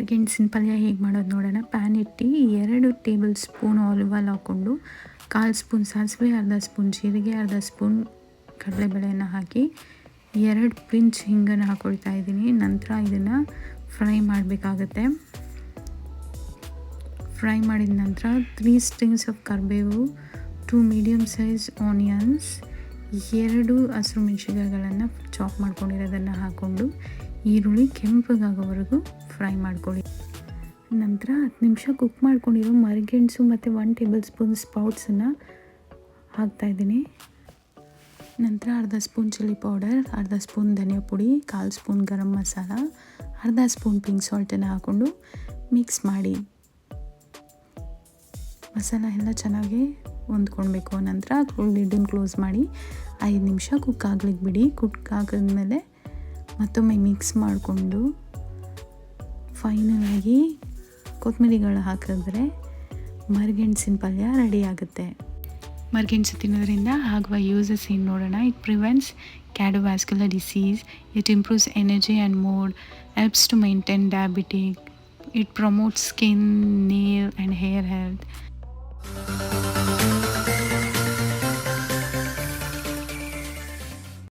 ಮರಗೆಣಸಿನ ಪಲ್ಯ ಹೇಗೆ ಮಾಡೋದು ನೋಡೋಣ. ಪ್ಯಾನ್ ಇಟ್ಟು 2 ಟೇಬಲ್ ಸ್ಪೂನ್ ಆಲಿವ್ ಆಯಿಲ್ ಹಾಕ್ಕೊಂಡು 1/4 ಸ್ಪೂನ್ ಸಾಸಿವೆ, ಅರ್ಧ ಸ್ಪೂನ್ ಜೀರಿಗೆ, ಅರ್ಧ ಸ್ಪೂನ್ ಕಡಲೆಬೇಳೆಯನ್ನು ಹಾಕಿ 2 ಪಿಂಚ್ ಹಿಂಗನ್ನು ಹಾಕ್ಕೊಳ್ತಾ ಇದ್ದೀನಿ. ನಂತರ ಇದನ್ನು ಫ್ರೈ ಮಾಡಬೇಕಾಗುತ್ತೆ. ಫ್ರೈ ಮಾಡಿದ ನಂತರ 3 ಸ್ಟ್ರಿಂಗ್ಸ್ ಆಫ್ ಕರಿಬೇವು, 2 ಮೀಡಿಯಮ್ ಸೈಜ್ ಆನಿಯನ್ಸ್, 2 ಹಸಿರು ಮೆಣಸಿನಕಾಯಿಗಳನ್ನು ಚಾಪ್ ಮಾಡ್ಕೊಂಡಿರೋದನ್ನು ಹಾಕ್ಕೊಂಡು ಈರುಳ್ಳಿ ಕೆಂಪಗಾಗೋವರೆಗೂ ಫ್ರೈ ಮಾಡ್ಕೊಳ್ಳಿ. ನಂತರ 10 ನಿಮಿಷ ಕುಕ್ ಮಾಡ್ಕೊಂಡಿರೋ ಮರಗೆಣಸು ಮತ್ತು 1 ಟೇಬಲ್ ಸ್ಪೂನ್ ಸ್ಪ್ರೌಟ್ಸನ್ನು ಹಾಕ್ತಾಯಿದ್ದೀನಿ. ನಂತರ ಅರ್ಧ ಸ್ಪೂನ್ ಚಿಲ್ಲಿ ಪೌಡರ್, ಅರ್ಧ ಸ್ಪೂನ್ ಧನಿಯಾ ಪುಡಿ, 1/4 ಸ್ಪೂನ್ ಗರಂ ಮಸಾಲ, ಅರ್ಧ ಸ್ಪೂನ್ ಪಿಂಕ್ ಸಾಲ್ಟನ್ನು ಹಾಕ್ಕೊಂಡು ಮಿಕ್ಸ್ ಮಾಡಿ. ಮಸಾಲ ಎಲ್ಲ ಚೆನ್ನಾಗಿ ಹೊಂದ್ಕೊಳ್ಬೇಕು. ನಂತರ ಲಿಡ್ಡನ್ನು ಕ್ಲೋಸ್ ಮಾಡಿ 5 ನಿಮಿಷ ಕುಕ್ ಆಗ್ಲಿಕ್ಕೆ ಬಿಡಿ. ಕುಕ್ ಆಗಿದ್ಮೇಲೆ ಮತ್ತೊಮ್ಮೆ ಮಿಕ್ಸ್ ಮಾಡಿಕೊಂಡು ಫೈನಲಾಗಿ ಕೊತ್ತಂಬರಿಗಳು ಹಾಕಿದ್ರೆ ಮರಗೆಣಸಿನ ಪಲ್ಯ ರೆಡಿ ಆಗುತ್ತೆ. ಮರಗೆಣಸು ತಿನ್ನೋದ್ರಿಂದ ಆಗುವ ಯೂಸಸ್ ಏನು ನೋಡೋಣ. It prevents cardiovascular disease, it improves energy and mood, helps to maintain diabetes, it promotes skin, nail and hair health.